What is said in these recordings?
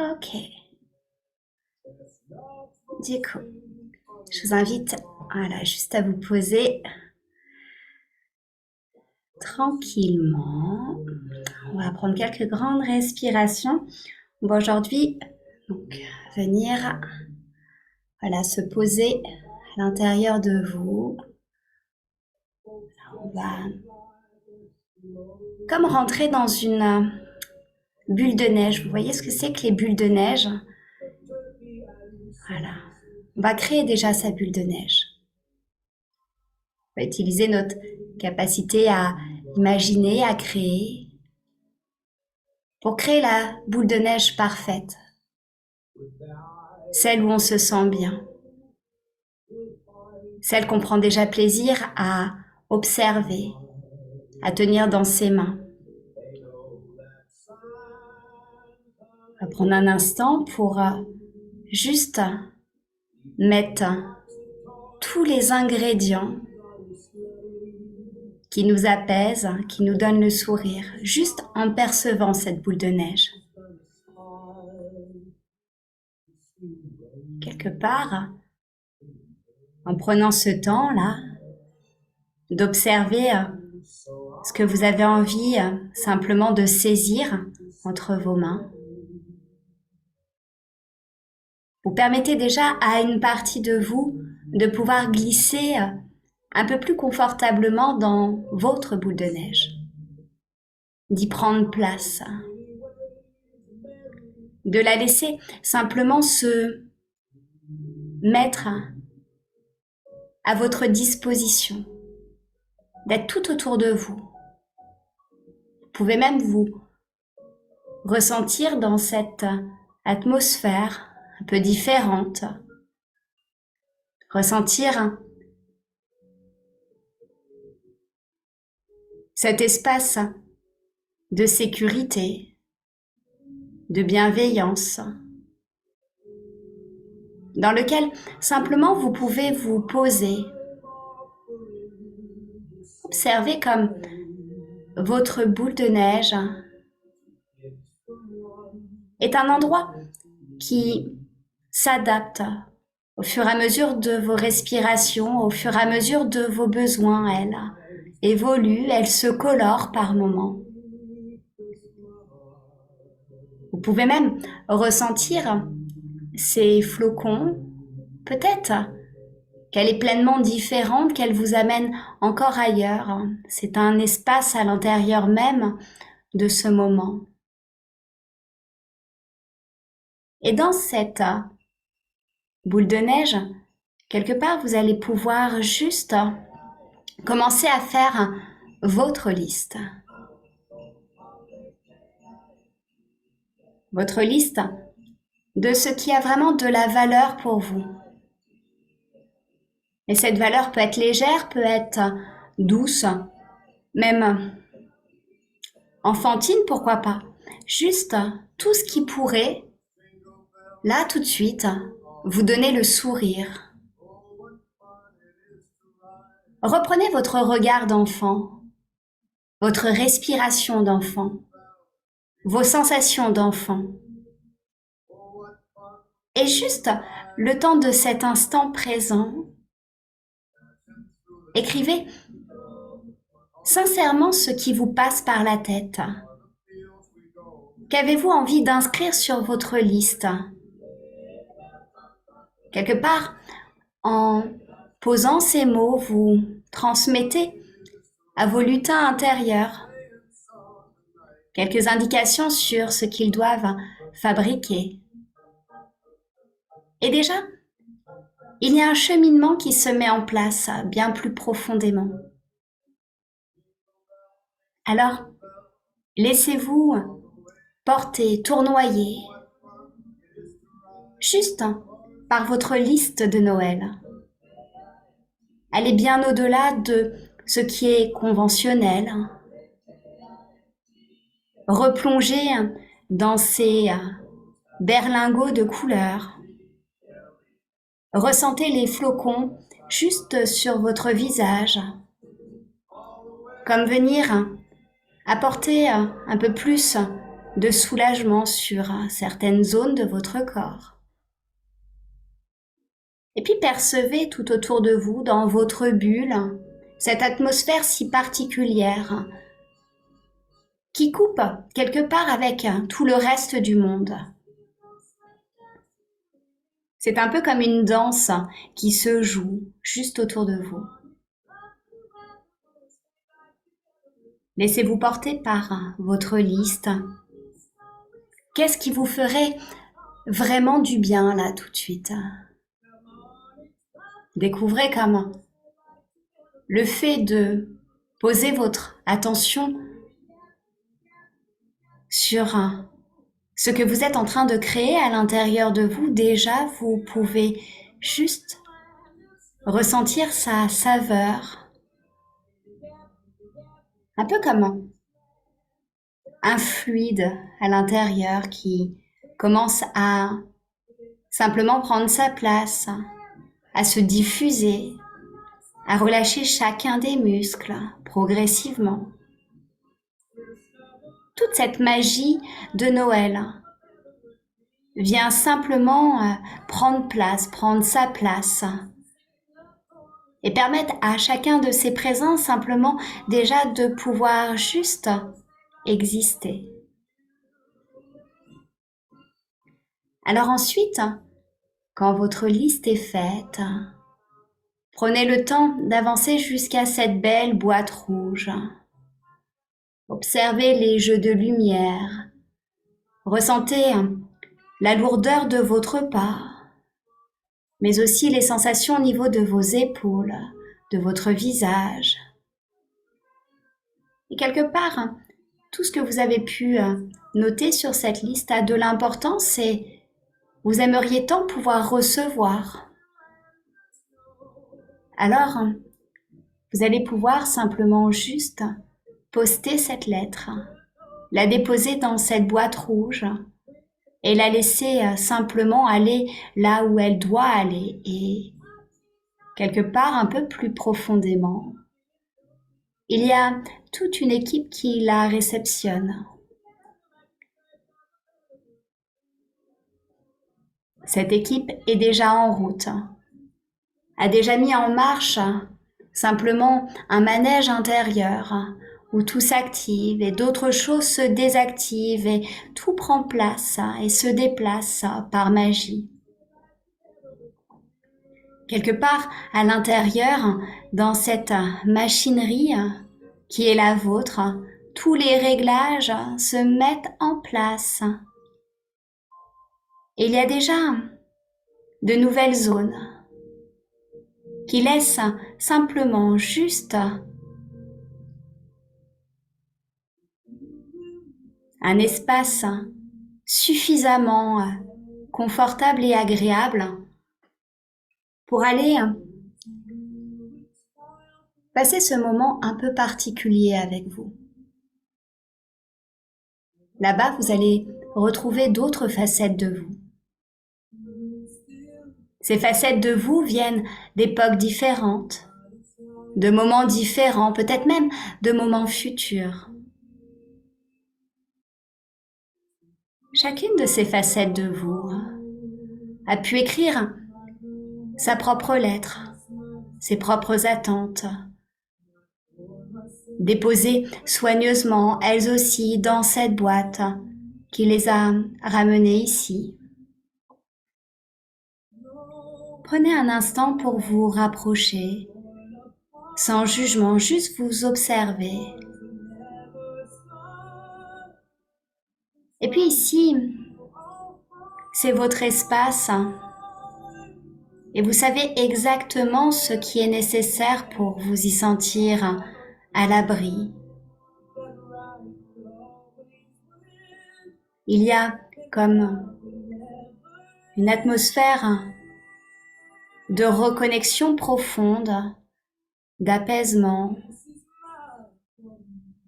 Ok. Du coup, je vous invite, voilà, juste à vous poser tranquillement. On va prendre quelques grandes respirations. On va aujourd'hui donc venir, voilà, se poser à l'intérieur de vous. On va comme rentrer dans une bulle de neige. Vous voyez ce que c'est que les bulles de neige? Voilà. On va créer déjà sa bulle de neige. On va utiliser notre capacité à imaginer, à créer, pour créer la boule de neige parfaite. Celle où on se sent bien. Celle qu'on prend déjà plaisir à observer, à tenir dans ses mains. On va prendre un instant pour juste mettre tous les ingrédients qui nous apaisent, qui nous donnent le sourire, juste en percevant cette boule de neige. Quelque part, en prenant ce temps-là, d'observer ce que vous avez envie simplement de saisir entre vos mains. Vous permettez déjà à une partie de vous de pouvoir glisser un peu plus confortablement dans votre boule de neige, d'y prendre place, de la laisser simplement se mettre à votre disposition, d'être tout autour de vous. Vous pouvez même vous ressentir dans cette atmosphère un peu différente, ressentir cet espace de sécurité, de bienveillance, dans lequel simplement vous pouvez vous poser, observer comme votre boule de neige est un endroit qui s'adapte au fur et à mesure de vos respirations, au fur et à mesure de vos besoins. Elle évolue, elle se colore par moments. Vous pouvez même ressentir ces flocons, peut-être qu'elle est pleinement différente, qu'elle vous amène encore ailleurs. C'est un espace à l'intérieur même de ce moment. Et dans cette boule de neige, quelque part, vous allez pouvoir juste commencer à faire votre liste. Votre liste de ce qui a vraiment de la valeur pour vous. Et cette valeur peut être légère, peut être douce, même enfantine, pourquoi pas. Juste tout ce qui pourrait, là tout de suite, vous donner le sourire. Reprenez votre regard d'enfant, votre respiration d'enfant, vos sensations d'enfant. Et juste le temps de cet instant présent, écrivez sincèrement ce qui vous passe par la tête. Qu'avez-vous envie d'inscrire sur votre liste? Quelque part, en posant ces mots, vous transmettez à vos lutins intérieurs quelques indications sur ce qu'ils doivent fabriquer. Et déjà, il y a un cheminement qui se met en place bien plus profondément. Alors, laissez-vous porter, tournoyer, juste par votre liste de Noël. Allez bien au-delà de ce qui est conventionnel. Replongez dans ces berlingots de couleurs. Ressentez les flocons juste sur votre visage, comme venir apporter un peu plus de soulagement sur certaines zones de votre corps. Et puis percevez tout autour de vous, dans votre bulle, cette atmosphère si particulière qui coupe quelque part avec tout le reste du monde. C'est un peu comme une danse qui se joue juste autour de vous. Laissez-vous porter par votre liste. Qu'est-ce qui vous ferait vraiment du bien là tout de suite? Découvrez comme le fait de poser votre attention sur ce que vous êtes en train de créer à l'intérieur de vous. Déjà, vous pouvez juste ressentir sa saveur. Un peu comme un fluide à l'intérieur qui commence à simplement prendre sa place, à se diffuser, à relâcher chacun des muscles progressivement. Toute cette magie de Noël vient simplement prendre place, prendre sa place et permettre à chacun de ses présents simplement déjà de pouvoir juste exister. Alors ensuite, quand votre liste est faite, prenez le temps d'avancer jusqu'à cette belle boîte rouge. Observez les jeux de lumière. Ressentez la lourdeur de votre pas, mais aussi les sensations au niveau de vos épaules, de votre visage. Et quelque part, tout ce que vous avez pu noter sur cette liste a de l'importance et vous aimeriez tant pouvoir recevoir. Alors, vous allez pouvoir simplement juste poster cette lettre, la déposer dans cette boîte rouge et la laisser simplement aller là où elle doit aller et quelque part un peu plus profondément. Il y a toute une équipe qui la réceptionne. Cette équipe est déjà en route, a déjà mis en marche simplement un manège intérieur où tout s'active et d'autres choses se désactivent et tout prend place et se déplace par magie. Quelque part à l'intérieur, dans cette machinerie qui est la vôtre, tous les réglages se mettent en place. Et il y a déjà de nouvelles zones qui laissent simplement juste un espace suffisamment confortable et agréable pour aller passer ce moment un peu particulier avec vous. Là-bas, vous allez retrouver d'autres facettes de vous. Ces facettes de vous viennent d'époques différentes, de moments différents, peut-être même de moments futurs. Chacune de ces facettes de vous a pu écrire sa propre lettre, ses propres attentes, déposées soigneusement, elles aussi, dans cette boîte qui les a ramenées ici. Prenez un instant pour vous rapprocher, sans jugement, juste vous observer. Et puis ici, c'est votre espace et vous savez exactement ce qui est nécessaire pour vous y sentir à l'abri. Il y a comme une atmosphère de reconnexion profonde, d'apaisement,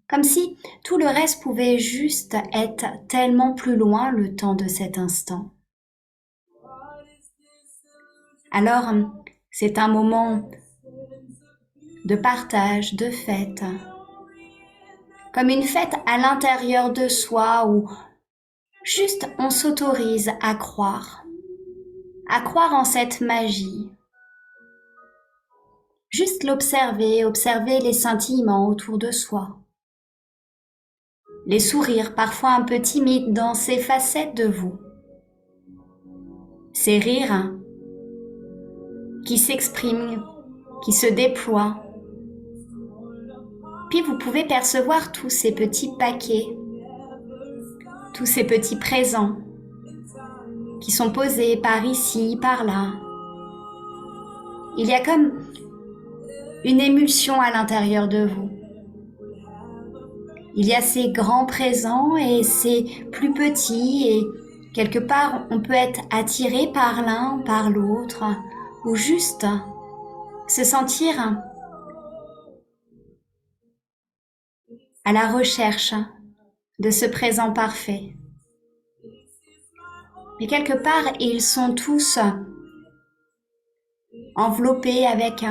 comme si tout le reste pouvait juste être tellement plus loin le temps de cet instant. Alors, c'est un moment de partage, de fête, comme une fête à l'intérieur de soi où Juste, on s'autorise à croire en cette magie. Juste l'observer, observer les scintillements autour de soi. Les sourires parfois un peu timides dans ces facettes de vous. Ces rires qui s'expriment, qui se déploient. Puis vous pouvez percevoir tous ces petits paquets, tous ces petits présents qui sont posés par ici, par là. Il y a comme une émulsion à l'intérieur de vous. Il y a ces grands présents et ces plus petits et quelque part on peut être attiré par l'un, par l'autre ou juste se sentir à la recherche de ce présent parfait. Mais quelque part ils sont tous enveloppés avec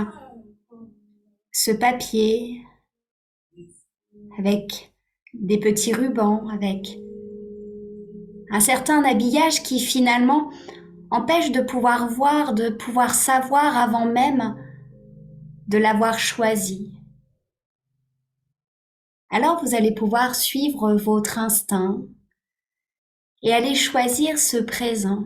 ce papier, avec des petits rubans, avec un certain habillage qui finalement empêche de pouvoir voir, de pouvoir savoir avant même de l'avoir choisi. Alors vous allez pouvoir suivre votre instinct et aller choisir ce présent.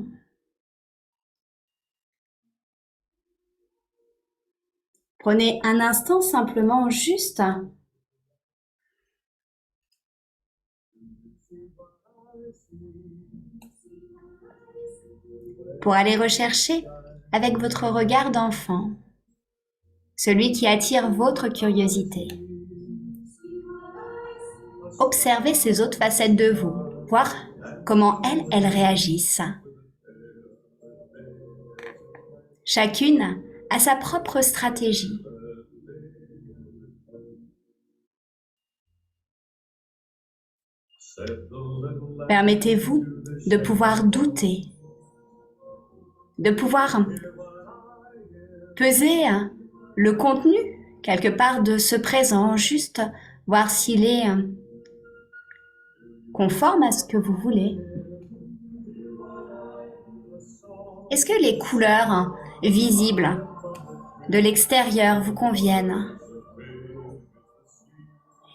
Prenez un instant simplement juste pour aller rechercher avec votre regard d'enfant, celui qui attire votre curiosité. Observez ces autres facettes de vous, voir comment elles réagissent. Chacune a sa propre stratégie. Permettez-vous de pouvoir douter, de pouvoir peser le contenu quelque part de ce présent, juste voir s'il est conforme à ce que vous voulez. Est-ce que les couleurs visibles de l'extérieur vous conviennent?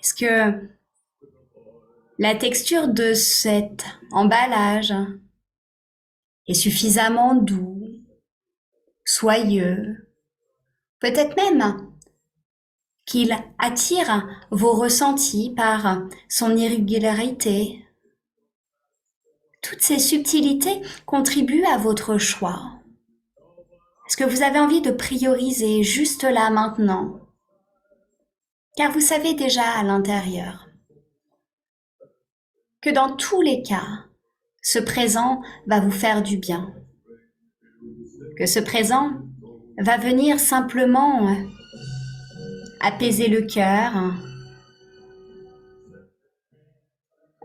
Est-ce que la texture de cet emballage est suffisamment doux, soyeux, peut-être même qu'il attire vos ressentis par son irrégularité? Toutes ces subtilités contribuent à votre choix. Est-ce que vous avez envie de prioriser juste là maintenant? Car vous savez déjà à l'intérieur que dans tous les cas, ce présent va vous faire du bien. Que ce présent va venir simplement apaiser le cœur,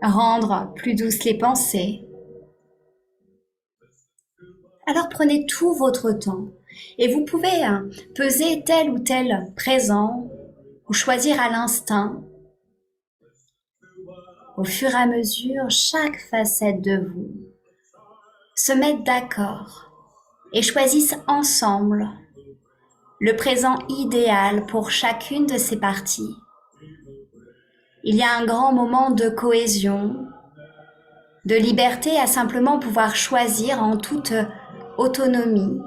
rendre plus douces les pensées. Alors prenez tout votre temps et vous pouvez peser tel ou tel présent ou choisir à l'instinct. Au fur et à mesure, chaque facette de vous se mettent d'accord et choisissent ensemble le présent idéal pour chacune de ces parties. Il y a un grand moment de cohésion, de liberté à simplement pouvoir choisir en toute autonomie,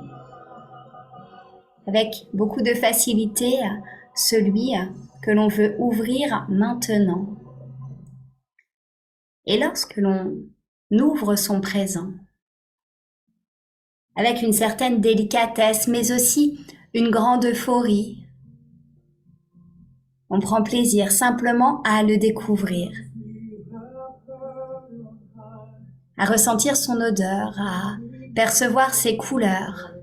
avec beaucoup de facilité celui que l'on veut ouvrir maintenant. Et lorsque l'on ouvre son présent, avec une certaine délicatesse, mais aussi une grande euphorie, on prend plaisir simplement à le découvrir, à ressentir son odeur, à percevoir ses couleurs,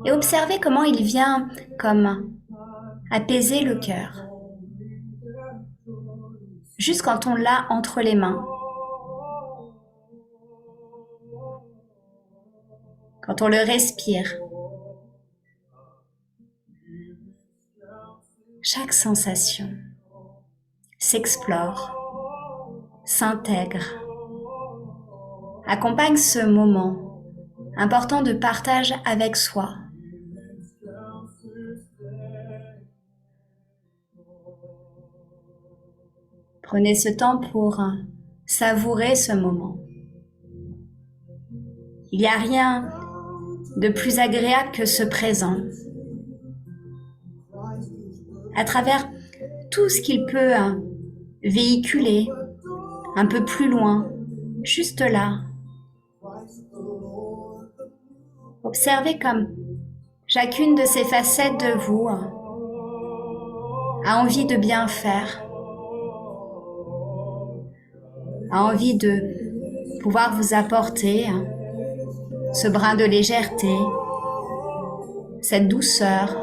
et observer comment il vient comme apaiser le cœur, juste quand on l'a entre les mains. Quand on le respire, chaque sensation s'explore, s'intègre accompagne ce moment important de partage avec soi. Prenez ce temps pour savourer ce moment. Il n'y a rien de plus agréable que ce présent. À travers tout ce qu'il peut véhiculer, un peu plus loin, juste là. Observez comme chacune de ces facettes de vous a envie de bien faire, a envie de pouvoir vous apporter ce brin de légèreté, cette douceur.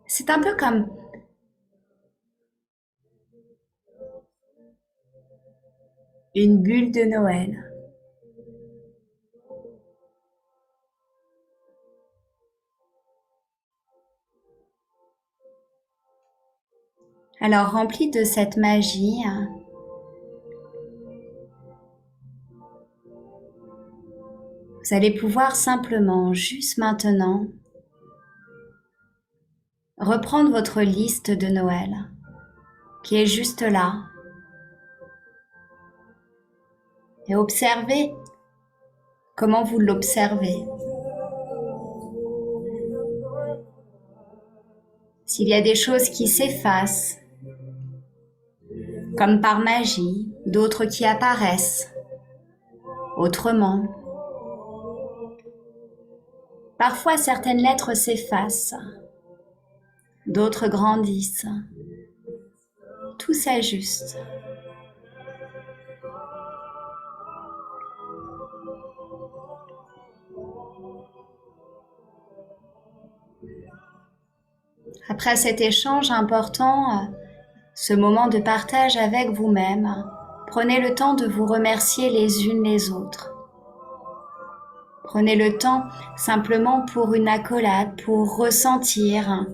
C'est un peu comme une bulle de Noël. Alors, rempli de cette magie, vous allez pouvoir simplement, juste maintenant, reprendre votre liste de Noël, qui est juste là, et observer comment vous l'observez. S'il y a des choses qui s'effacent, comme par magie, d'autres qui apparaissent autrement. Parfois, certaines lettres s'effacent, d'autres grandissent. Tout s'ajuste. Après cet échange important, ce moment de partage avec vous-même, prenez le temps de vous remercier les unes les autres. Prenez le temps simplement pour une accolade, pour ressentir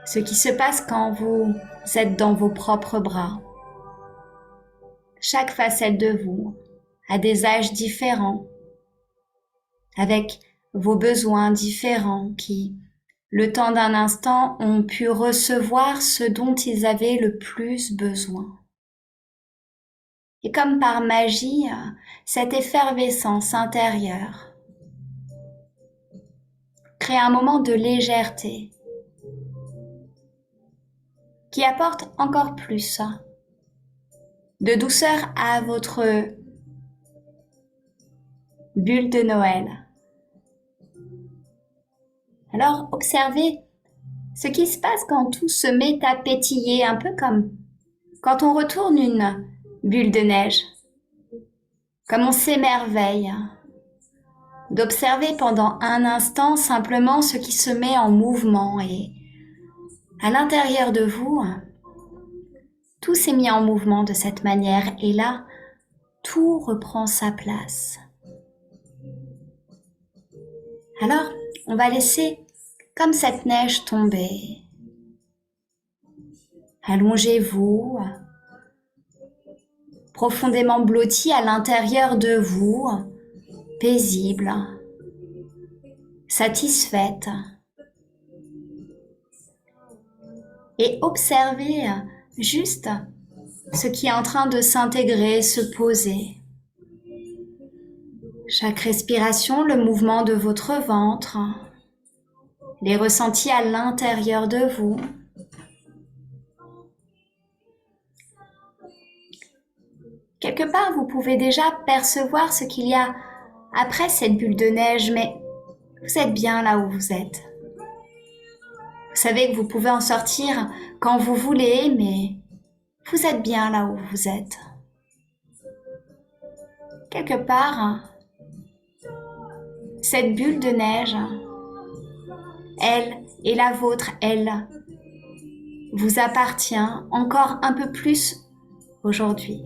ce qui se passe quand vous êtes dans vos propres bras. Chaque facette de vous a des âges différents, avec vos besoins différents qui, le temps d'un instant, ont pu recevoir ce dont ils avaient le plus besoin. Et comme par magie, cette effervescence intérieure crée un moment de légèreté qui apporte encore plus de douceur à votre bulle de Noël. Alors observez ce qui se passe quand tout se met à pétiller, un peu comme quand on retourne une bulle de neige, comme on s'émerveille d'observer pendant un instant simplement ce qui se met en mouvement, et à l'intérieur de vous, tout s'est mis en mouvement de cette manière, et là, tout reprend sa place. Alors, on va laisser comme cette neige tomber. Allongez-vous, profondément blotti à l'intérieur de vous, paisible, satisfaite. Et observez juste ce qui est en train de s'intégrer, se poser. Chaque respiration, le mouvement de votre ventre, les ressentis à l'intérieur de vous. Quelque part, vous pouvez déjà percevoir ce qu'il y a après cette bulle de neige, mais vous êtes bien là où vous êtes. Vous savez que vous pouvez en sortir quand vous voulez, mais vous êtes bien là où vous êtes. Quelque part, cette bulle de neige, elle est la vôtre, elle vous appartient encore un peu plus aujourd'hui.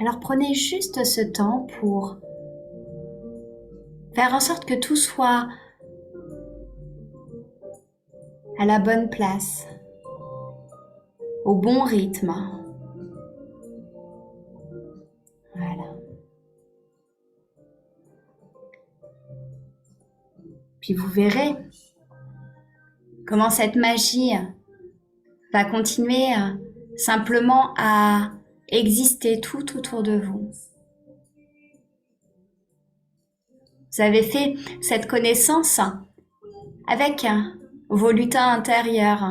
Alors prenez juste ce temps pour faire en sorte que tout soit à la bonne place, au bon rythme. Puis vous verrez comment cette magie va continuer simplement à exister tout autour de vous. Vous avez fait cette connaissance avec vos lutins intérieurs.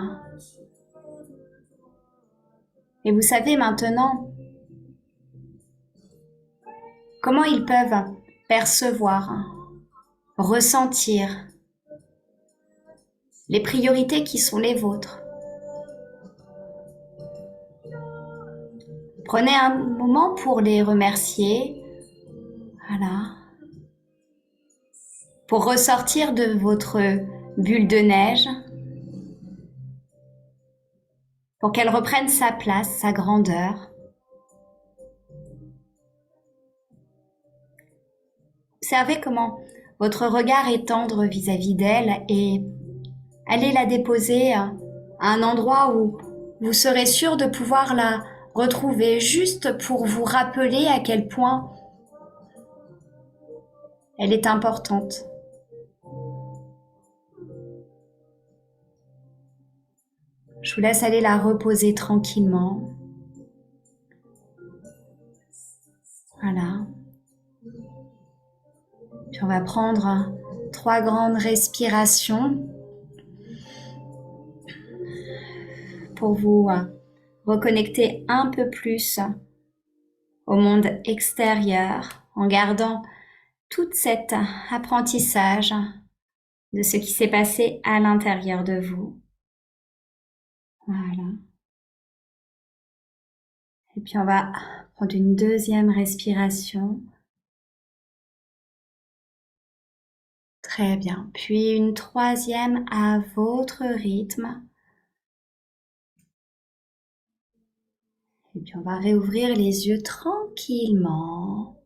Et vous savez maintenant comment ils peuvent percevoir, ressentir les priorités qui sont les vôtres. Prenez un moment pour les remercier. Voilà. Pour ressortir de votre bulle de neige, pour qu'elle reprenne sa place, sa grandeur. Observez comment votre regard est tendre vis-à-vis d'elle et allez la déposer à un endroit où vous serez sûr de pouvoir la retrouver, juste pour vous rappeler à quel point elle est importante. Je vous laisse aller la reposer tranquillement. Voilà. Puis on va prendre 3 grandes respirations pour vous reconnecter un peu plus au monde extérieur en gardant tout cet apprentissage de ce qui s'est passé à l'intérieur de vous. Voilà. Et puis on va prendre une deuxième respiration. Très bien. Puis une troisième à votre rythme. Et puis on va réouvrir les yeux tranquillement.